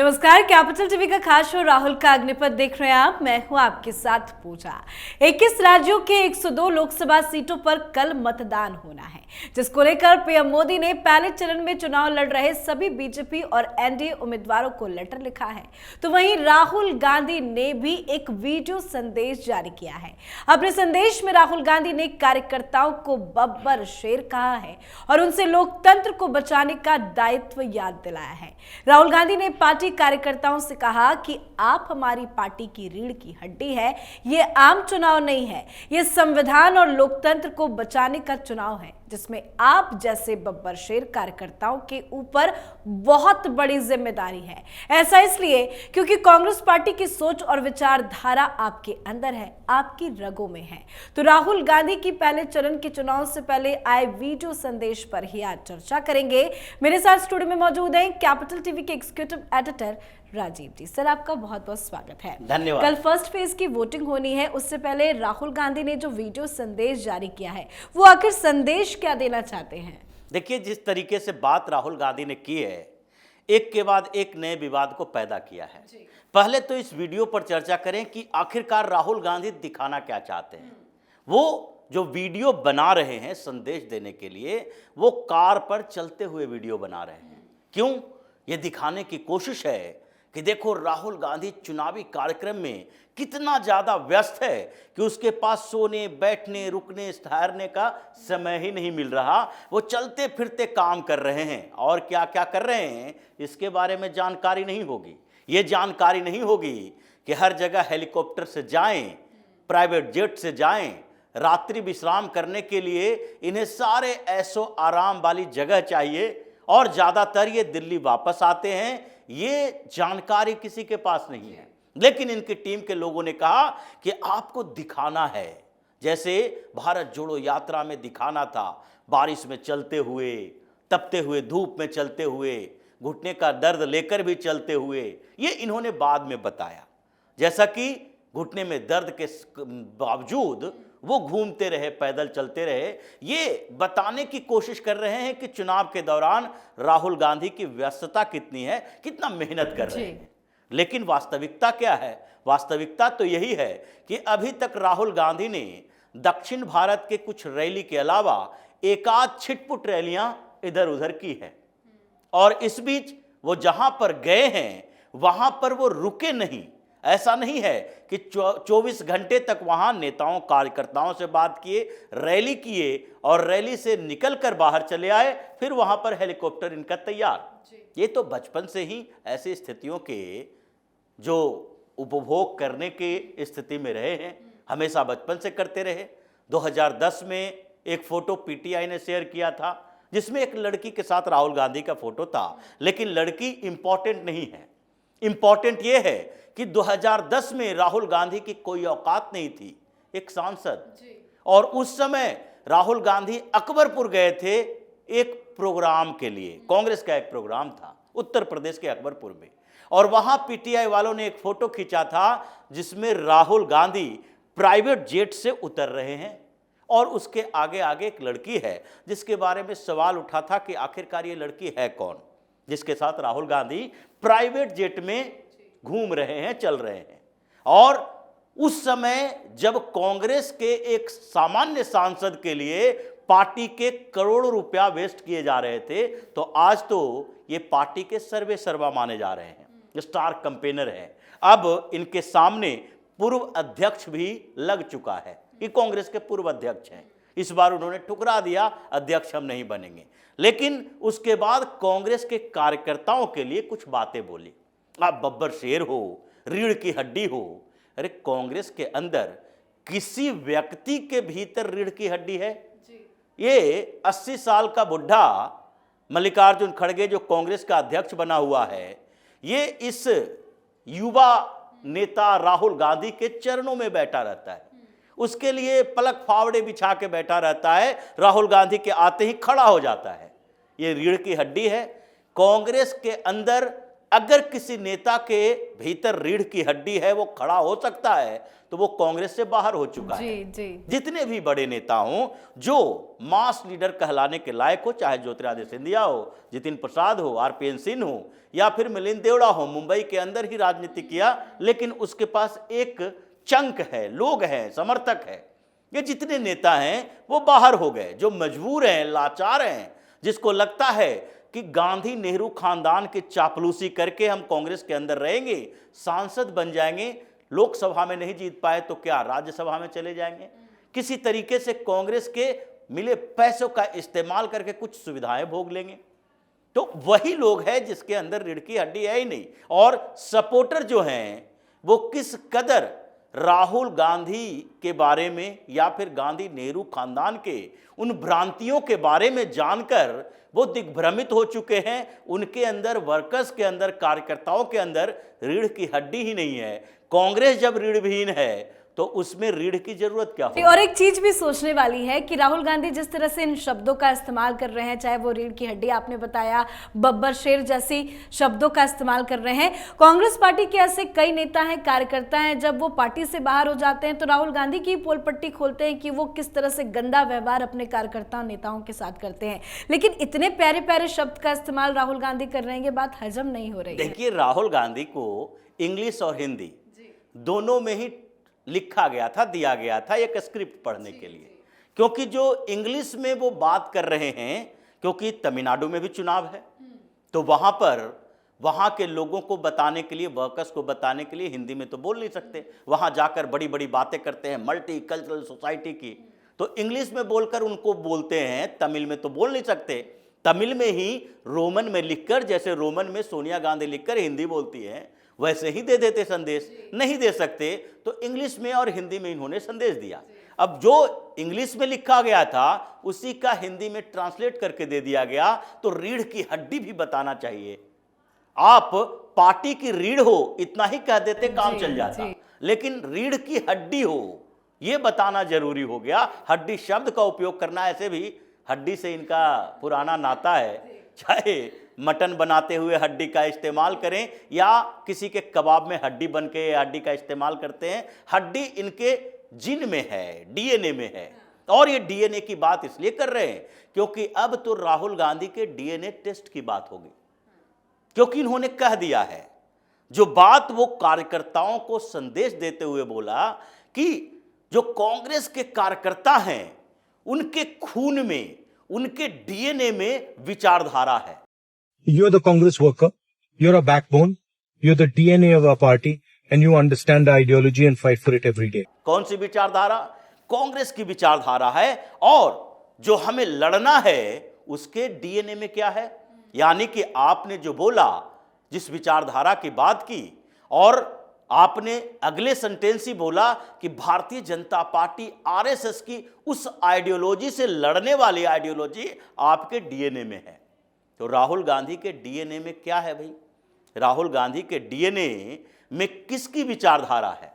नमस्कार, capital TV का खास शो राहुल का अग्निपथ देख रहे हैं आप। मैं हूं आपके साथ पूजा। 21 राज्यों के 102 लोकसभा सीटों पर कल मतदान होना है, जिसको लेकर पीएम मोदी ने पहले चरण में चुनाव लड़ रहे सभी बीजेपी और एनडीए उम्मीदवारों को लेटर लिखा है। तो वहीं राहुल गांधी ने भी एक वीडियो संदेश जारी किया है। अपने संदेश में राहुल गांधी ने कार्यकर्ताओं को बब्बर शेर कहा है और उनसे लोकतंत्र को बचाने का दायित्व याद दिलाया है। राहुल गांधी ने पार्टी कार्यकर्ताओं से कहा कि आप हमारी पार्टी की रीढ़ की हड्डी है। ये आम चुनाव नहीं है, ये संविधान और लोकतंत्र को बचाने का चुनाव है, जिसमें आप जैसे बब्बर शेर कार्यकर्ताओं के ऊपर बहुत बड़ी जिम्मेदारी है। ऐसा इसलिए क्योंकि कांग्रेस पार्टी की सोच और विचारधारा आपके अंदर है, आपकी रगों में है। तो राहुल गांधी की पहले चरण के चुनाव से पहले आए वीडियो संदेश पर ही आज चर्चा करेंगे। मेरे साथ स्टूडियो में मौजूद हैं कैपिटल टीवी के एग्जीक्यूटिव एडिटर राजीव जी। सर, आपका बहुत बहुत स्वागत है। धन्यवाद। कल फर्स्ट फेज की वोटिंग होनी है, उससे पहले राहुल गांधी ने जो वीडियो संदेश जारी किया है, वो आखिर संदेश क्या देना चाहते हैं? देखिए, जिस तरीके से बात राहुल गांधी ने की है, एक के बाद एक नए विवाद को पैदा किया है। पहले तो इस वीडियो पर चर्चा करें कि आखिरकार राहुल गांधी दिखाना क्या चाहते हैं। वो जो वीडियो बना रहे हैं संदेश देने के लिए, वो कार पर चलते हुए वीडियो बना रहे हैं। क्यों? ये दिखाने की कोशिश है कि देखो राहुल गांधी चुनावी कार्यक्रम में कितना ज्यादा व्यस्त है कि उसके पास सोने, बैठने, रुकने, ठहरने का समय ही नहीं मिल रहा। वो चलते फिरते काम कर रहे हैं और क्या क्या कर रहे हैं इसके बारे में जानकारी नहीं होगी। ये जानकारी नहीं होगी कि हर जगह हेलीकॉप्टर से जाएं, प्राइवेट जेट से जाएं, रात्रि विश्राम करने के लिए इन्हें सारे ऐशो आराम वाली जगह चाहिए और ज्यादातर ये दिल्ली वापस आते हैं। ये जानकारी किसी के पास नहीं है, लेकिन इनकी टीम के लोगों ने कहा कि आपको दिखाना है, जैसे भारत जोड़ो यात्रा में दिखाना था, बारिश में चलते हुए, तपते हुए धूप में चलते हुए, घुटने का दर्द लेकर भी चलते हुए। ये इन्होंने बाद में बताया, जैसा कि घुटने में दर्द के बावजूद वो घूमते रहे, पैदल चलते रहे। ये बताने की कोशिश कर रहे हैं कि चुनाव के दौरान राहुल गांधी की व्यस्तता कितनी है, कितना मेहनत कर रहे हैं। लेकिन वास्तविकता क्या है? वास्तविकता तो यही है कि अभी तक राहुल गांधी ने दक्षिण भारत के कुछ रैली के अलावा एक आध छिटपुट रैलियां इधर उधर की है, और इस बीच वो जहां पर गए हैं वहां पर वो रुके नहीं। ऐसा नहीं है कि 24 घंटे तक वहां नेताओं कार्यकर्ताओं से बात किए, रैली किए और रैली से निकलकर बाहर चले आए, फिर वहां पर हेलीकॉप्टर इनका तैयार। ये तो बचपन से ही ऐसी स्थितियों के जो उपभोग करने की स्थिति में रहे हैं, हमेशा बचपन से करते रहे। 2010 में एक फोटो पीटीआई ने शेयर किया था जिसमें एक लड़की के साथ राहुल गांधी का फोटो था, लेकिन लड़की इंपॉर्टेंट नहीं है। इंपॉर्टेंट यह है कि 2010 में राहुल गांधी की कोई औकात नहीं थी, एक सांसद। और उस समय राहुल गांधी अकबरपुर गए थे एक प्रोग्राम के लिए, कांग्रेस का एक प्रोग्राम था उत्तर प्रदेश के अकबरपुर में, और वहां पीटीआई वालों ने एक फोटो खींचा था जिसमें राहुल गांधी प्राइवेट जेट से उतर रहे हैं और उसके आगे आगे एक लड़की है जिसके बारे में सवाल उठा था कि आखिरकार ये लड़की है कौन, जिसके साथ राहुल गांधी प्राइवेट जेट में घूम रहे हैं, चल रहे हैं। और उस समय जब कांग्रेस के एक सामान्य सांसद के लिए पार्टी के करोड़ों रुपया वेस्ट किए जा रहे थे, तो आज तो ये पार्टी के सर्वे सर्वा माने जा रहे हैं, स्टार कैंपेनर हैं। अब इनके सामने पूर्व अध्यक्ष भी लग चुका है कि कांग्रेस के पूर्व अध्यक्ष हैं। इस बार उन्होंने ठुकरा दिया, अध्यक्ष हम नहीं बनेंगे। लेकिन उसके बाद कांग्रेस के कार्यकर्ताओं के लिए कुछ बातें बोली। आप बब्बर शेर हो, रीढ़ की हड्डी हो। अरे कांग्रेस के अंदर किसी व्यक्ति के भीतर रीढ़ की हड्डी है? ये 80 साल का बुढ़ा मल्लिकार्जुन खड़गे जो कांग्रेस का अध्यक्ष बना हुआ है, ये इस युवा नेता राहुल गांधी के चरणों में बैठा रहता है, उसके लिए पलक फावड़े बिछा के बैठा रहता है, राहुल गांधी के आते ही खड़ा हो जाता है। ये रीढ़ की हड्डी है। कांग्रेस के अंदर अगर किसी नेता के भीतर रीढ़ की हड्डी है, वो खड़ा हो सकता है, तो वो कांग्रेस से बाहर हो चुका है। जी। जितने भी बड़े नेता हों जो मास लीडर कहलाने के लायक हो, चाहे ज्योतिरादित्य सिंधिया हो, जितिन प्रसाद हो, आरपीएन सिंह हो, या फिर मिलिंद देवड़ा हो, मुंबई के अंदर ही राजनीति किया, लेकिन उसके पास एक चंक है, लोग हैं, समर्थक है। ये जितने नेता हैं वो बाहर हो गए, जो मजबूर हैं, लाचार हैं, जिसको लगता है कि गांधी नेहरू खानदान की चापलूसी करके हम कांग्रेस के अंदर रहेंगे, सांसद बन जाएंगे, लोकसभा में नहीं जीत पाए तो क्या राज्यसभा में चले जाएंगे, किसी तरीके से कांग्रेस के मिले पैसों का इस्तेमाल करके कुछ सुविधाएं भोग लेंगे। तो वही लोग हैं जिसके अंदर रीढ़ की हड्डी है ही नहीं। और सपोर्टर जो हैं वो किस कदर राहुल गांधी के बारे में या फिर गांधी नेहरू खानदान के उन भ्रांतियों के बारे में जानकर वो दिग्भ्रमित हो चुके हैं। उनके अंदर, वर्कर्स के अंदर, कार्यकर्ताओं के अंदर रीढ़ की हड्डी ही नहीं है। कांग्रेस जब रीढ़विहीन है तो उसमें रीढ़ की जरूरत क्या हो। और एक चीज भी सोचने वाली है कि राहुल गांधी जिस तरह से इन शब्दों का इस्तेमाल कर रहे हैं, चाहे वो रीढ़ की हड्डी आपने बताया, बब्बर शेर जैसी शब्दों का इस्तेमाल कर रहे हैं, कांग्रेस पार्टी के ऐसे कई नेता हैं, कार्यकर्ता हैं, जब वो पार्टी से बाहर हो जाते हैं तो राहुल गांधी की पोल पट्टी खोलते हैं कि वो किस तरह से गंदा व्यवहार अपने कार्यकर्ताओं, नेताओं के साथ करते हैं। लेकिन इतने प्यारे प्यारे शब्द का इस्तेमाल राहुल गांधी कर रहे हैं, ये बात हजम नहीं हो रही है। देखिए, राहुल गांधी को इंग्लिश और हिंदी दोनों में ही लिखा गया था, दिया गया था एक स्क्रिप्ट पढ़ने के लिए, क्योंकि जो इंग्लिश में वो बात कर रहे हैं, क्योंकि तमिलनाडु में भी चुनाव है, तो वहां पर वहां के लोगों को बताने के लिए, वर्कर्स को बताने के लिए हिंदी में तो बोल नहीं सकते, वहां जाकर बड़ी बड़ी बातें करते हैं मल्टी कल्चरल सोसाइटी की, तो इंग्लिश में बोलकर उनको बोलते हैं, तमिल में तो बोल नहीं सकते, तमिल में ही रोमन में लिखकर, जैसे रोमन में सोनिया गांधी लिखकर हिंदी बोलती है, वैसे ही दे देते संदेश। नहीं दे सकते तो इंग्लिश में और हिंदी में इन्होंने संदेश दिया। अब जो इंग्लिश में लिखा गया था उसी का हिंदी में ट्रांसलेट करके दे दिया गया, तो रीढ़ की हड्डी भी बताना चाहिए। आप पार्टी की रीढ़ हो इतना ही कह देते, काम चल जाता, लेकिन रीढ़ की हड्डी हो यह बताना जरूरी हो गया। हड्डी शब्द का उपयोग करना, ऐसे भी हड्डी से इनका पुराना नाता है, चाहे मटन बनाते हुए हड्डी का इस्तेमाल करें या किसी के कबाब में हड्डी बन के हड्डी का इस्तेमाल करते हैं। हड्डी इनके जीन में है, डीएनए में है। और ये डीएनए की बात इसलिए कर रहे हैं क्योंकि अब तो राहुल गांधी के डीएनए टेस्ट की बात होगी, क्योंकि इन्होंने कह दिया है जो बात वो कार्यकर्ताओं को संदेश देते हुए बोला कि जो कांग्रेस के कार्यकर्ता हैं उनके खून में, उनके डीएनए में विचारधारा है। You're the Congress worker, you're a backbone, you're the DNA of our party and you understand the ideology and fight for it every day. कौन सी विचारधारा? कांग्रेस की विचारधारा है, और जो हमें लड़ना है उसके डीएनए में क्या है। यानी कि आपने जो बोला, जिस विचारधारा की बात की, और आपने अगले सेंटेंस ही बोला कि भारतीय जनता पार्टी आरएसएस की उस आइडियोलॉजी से लड़ने वाली आइडियोलॉजी आपके डीएनए में है। तो राहुल गांधी के डीएनए में क्या है भाई? राहुल गांधी के डीएनए में किसकी विचारधारा है?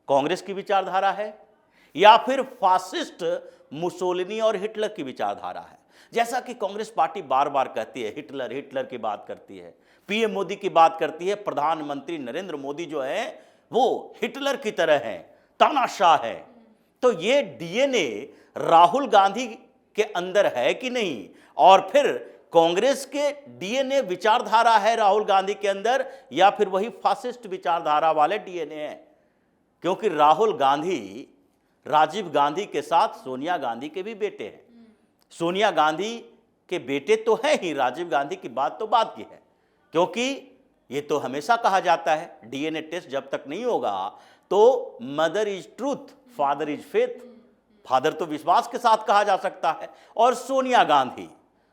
कांग्रेस की विचारधारा है या फिर फासिस्ट मुसोलिनी और हिटलर की विचारधारा है? जैसा कि कांग्रेस पार्टी बार बार कहती है, हिटलर हिटलर की बात करती है, पीएम मोदी की बात करती है, प्रधानमंत्री नरेंद्र मोदी जो है वो हिटलर की तरह है, तानाशाह है। तो ये डीएनए राहुल गांधी के अंदर है कि नहीं? और फिर कांग्रेस के डीएनए विचारधारा है राहुल गांधी के अंदर या फिर वही फासिस्ट विचारधारा वाले डीएनए हैं? क्योंकि राहुल गांधी राजीव गांधी के साथ सोनिया गांधी के भी बेटे हैं। सोनिया गांधी के बेटे तो हैं ही, राजीव गांधी की बात तो बात की है, क्योंकि ये तो हमेशा कहा जाता है डीएनए टेस्ट जब तक नहीं होगा तो mother is truth, father is faith. Father तो विश्वास के साथ कहा जा सकता है। और सोनिया गांधी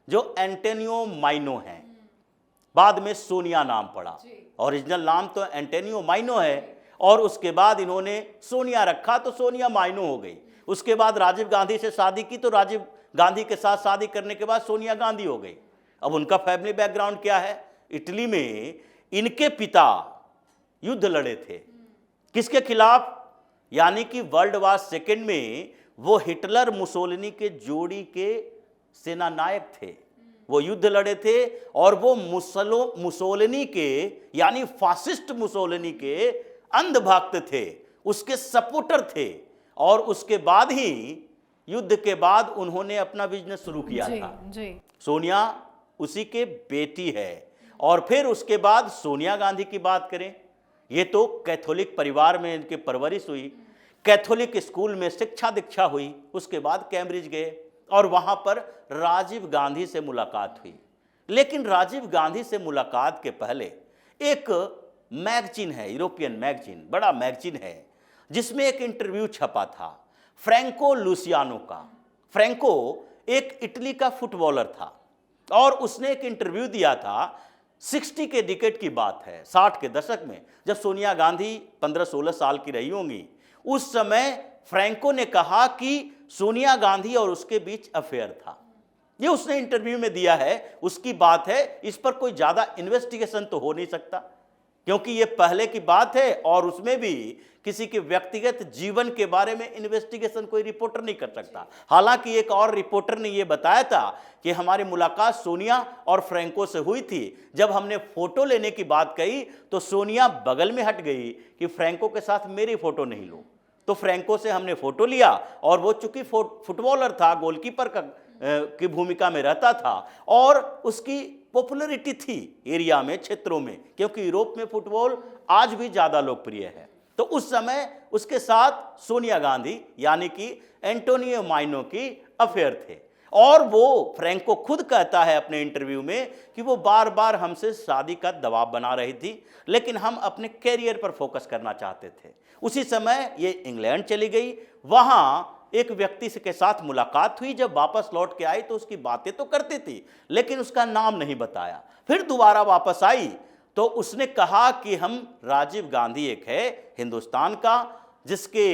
जो एंटोनियो माइनो हैं, बाद में सोनिया नाम पड़ा, ओरिजिनल नाम तो एंटोनियो माइनो है, और उसके बाद इन्होंने सोनिया रखा तो सोनिया माइनो हो गई। उसके बाद राजीव गांधी से शादी की तो राजीव गांधी के साथ शादी करने के बाद सोनिया गांधी हो गई। अब उनका फैमिली बैकग्राउंड क्या है? इटली में इनके पिता युद्ध लड़े थे, किसके खिलाफ? यानी कि वर्ल्ड वार सेकेंड में वो हिटलर मुसोलिनी के जोड़ी के सेना नायक थे। वो युद्ध लड़े थे और वो मुसोलिनी के यानी फासिस्ट मुसोलिनी के अंधभक्त थे, उसके सपोर्टर थे। और उसके बाद ही युद्ध के बाद उन्होंने अपना बिजनेस शुरू किया था। सोनिया उसी के बेटी है। और फिर उसके बाद सोनिया गांधी की बात करें, ये तो कैथोलिक परिवार में इनकी परवरिश हुई, कैथोलिक स्कूल में शिक्षा दीक्षा हुई, उसके बाद कैम्ब्रिज गए और वहां पर राजीव गांधी से मुलाकात हुई। लेकिन राजीव गांधी से मुलाकात के पहले एक मैगजीन है, यूरोपियन मैगजीन, बड़ा मैगजीन है, जिसमें एक इंटरव्यू छपा था फ्रैंको लुसियानो का। फ्रैंको एक इटली का फुटबॉलर था और उसने एक इंटरव्यू दिया था 60 के डिकेड की बात है, 60 के दशक में, जब सोनिया गांधी 15-16 साल की रही होंगी। उस समय फ्रैंको ने कहा कि सोनिया गांधी और उसके बीच अफेयर था। ये उसने इंटरव्यू में दिया है, उसकी बात है, इस पर कोई ज्यादा इन्वेस्टिगेशन तो हो नहीं सकता क्योंकि ये पहले की बात है और उसमें भी किसी के व्यक्तिगत जीवन के बारे में इन्वेस्टिगेशन कोई रिपोर्टर नहीं कर सकता। हालांकि एक और रिपोर्टर ने यह बताया था कि हमारी मुलाकात सोनिया और फ्रैंको से हुई थी। जब हमने फोटो लेने की बात कही तो सोनिया बगल में हट गई कि फ्रैंको के साथ मेरी फोटो नहीं लो। तो फ्रैंको से हमने फोटो लिया और वो चूंकि फुटबॉलर था, गोलकीपर की भूमिका में रहता था और उसकी पॉपुलैरिटी थी एरिया में, क्षेत्रों में, क्योंकि यूरोप में फुटबॉल आज भी ज्यादा लोकप्रिय है। तो उस समय उसके साथ सोनिया गांधी यानी कि एंटोनियो माइनो की अफेयर थे और वो फ्रैंको खुद कहता है अपने इंटरव्यू में कि वो बार बार हमसे शादी का दबाव बना रही थी, लेकिन हम अपने कैरियर पर फोकस करना चाहते थे। उसी समय ये इंग्लैंड चली गई, वहां एक व्यक्ति के साथ मुलाकात हुई। जब वापस लौट के आई तो उसकी बातें तो करती थी लेकिन उसका नाम नहीं बताया। फिर दोबारा वापस आई तो उसने कहा कि हम राजीव गांधी एक है हिंदुस्तान का जिसके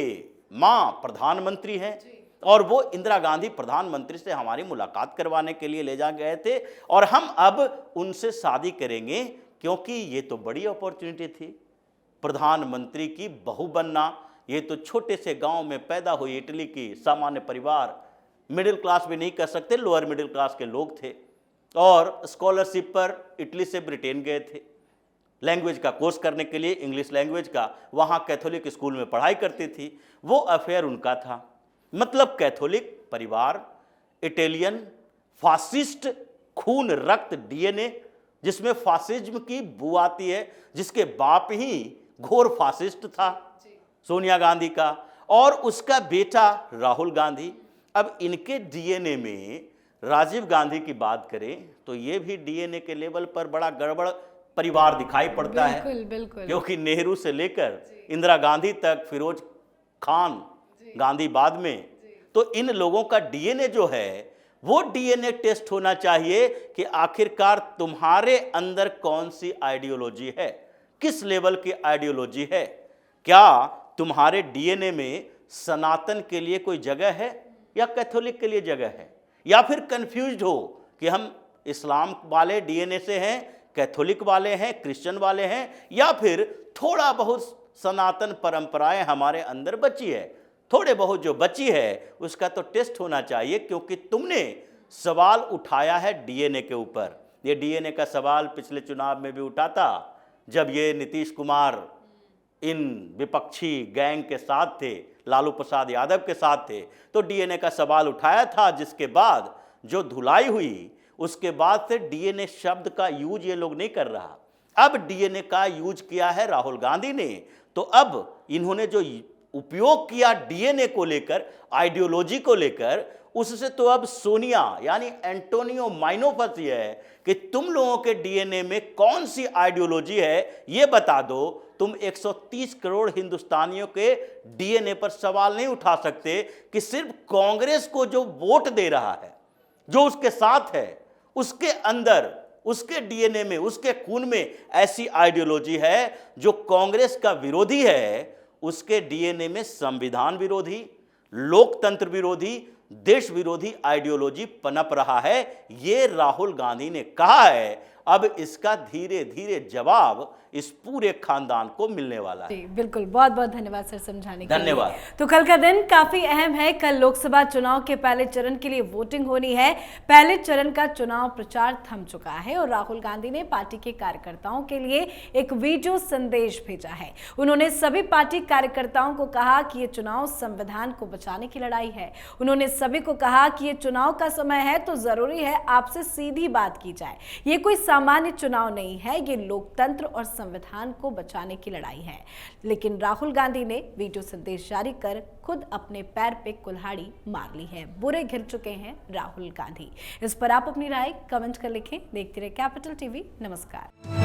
मां प्रधानमंत्री हैं और वो इंदिरा गांधी प्रधानमंत्री से हमारी मुलाकात करवाने के लिए ले जा गए थे और हम अब उनसे शादी करेंगे क्योंकि ये तो बड़ी अपॉर्चुनिटी थी, प्रधानमंत्री की बहू बनना। ये तो छोटे से गांव में पैदा हुई इटली की सामान्य परिवार, मिडिल क्लास भी नहीं कह सकते, लोअर मिडिल क्लास के लोग थे और स्कॉलरशिप पर इटली से ब्रिटेन गए थे लैंग्वेज का कोर्स करने के लिए, इंग्लिश लैंग्वेज का। वहां कैथोलिक स्कूल में पढ़ाई करती थी। वो अफेयर उनका था। मतलब कैथोलिक परिवार, इटालियन, फासिस्ट, खून रक्त डीएनए जिसमें फासिज्म की बू आती है, जिसके बाप ही घोर फासिस्ट था सोनिया गांधी का, और उसका बेटा राहुल गांधी। अब इनके डीएनए में राजीव गांधी की बात करें तो ये भी डीएनए के लेवल पर बड़ा गड़बड़ परिवार दिखाई पड़ता है। बिल्कुल। क्योंकि नेहरू से लेकर इंदिरा गांधी तक, फिरोज खान गांधी बाद में, तो इन लोगों का डीएनए जो है वो डीएनए टेस्ट होना चाहिए कि आखिरकार तुम्हारे अंदर कौन सी आइडियोलॉजी है, किस लेवल की आइडियोलॉजी है। क्या तुम्हारे डीएनए में सनातन के लिए कोई जगह है या कैथोलिक के लिए जगह है, या फिर कंफ्यूज्ड हो कि हम इस्लाम वाले डीएनए से हैं, कैथोलिक वाले हैं, क्रिश्चियन वाले हैं, या फिर थोड़ा बहुत सनातन परंपराएं हमारे अंदर बची है। थोड़े बहुत जो बची है उसका तो टेस्ट होना चाहिए, क्योंकि तुमने सवाल उठाया है डीएनए के ऊपर। ये डीएनए का सवाल पिछले चुनाव में भी उठा था जब ये नीतीश कुमार इन विपक्षी गैंग के साथ थे, लालू प्रसाद यादव के साथ थे, तो डीएनए का सवाल उठाया था, जिसके बाद जो धुलाई हुई उसके बाद से डीएनए शब्द का यूज ये लोग नहीं कर रहा। अब डीएनए का यूज किया है राहुल गांधी ने। तो अब इन्होंने जो उपयोग किया डीएनए को लेकर, आइडियोलॉजी को लेकर, उससे तो अब सोनिया यानी एंटोनियो माइनो फंसी है कि तुम लोगों के डीएनए में कौन सी आइडियोलॉजी है ये बता दो। तुम 130 करोड़ हिंदुस्तानियों के डीएनए पर सवाल नहीं उठा सकते कि सिर्फ कांग्रेस को जो वोट दे रहा है, जो उसके साथ है, उसके अंदर, उसके डीएनए में, उसके खून में ऐसी आइडियोलॉजी है जो कांग्रेस का विरोधी है। उसके डीएनए में संविधान विरोधी, लोकतंत्र विरोधी, देश विरोधी आइडियोलॉजी पनप रहा है, ये राहुल गांधी ने कहा है। अब इसका धीरे धीरे जवाब इस पूरे खानदान को मिलने वाला है। जी बिल्कुल, बहुत बहुत धन्यवाद सर समझाने के लिए। धन्यवाद। तो कल का दिन काफी अहम है। कल लोकसभा चुनाव के पहले चरण के लिए वोटिंग होनी है। पहले चरण का चुनाव प्रचार थम चुका है और राहुल गांधी ने पार्टी के कार्यकर्ताओं के लिए एक वीडियो संदेश भेजा है। उन्होंने सभी पार्टी कार्यकर्ताओं को कहा कि ये चुनाव संविधान को बचाने की लड़ाई है। उन्होंने सभी को कहा कि ये चुनाव का समय है तो जरूरी है आपसे सीधी बात की जाए। ये कोई सामान्य चुनाव नहीं है, ये लोकतंत्र और संविधान को बचाने की लड़ाई है। लेकिन राहुल गांधी ने वीडियो संदेश जारी कर खुद अपने पैर पे कुल्हाड़ी मार ली है। बुरे घिर चुके हैं राहुल गांधी। इस पर आप अपनी राय कमेंट कर लिखें। देखते रहे कैपिटल टीवी। नमस्कार।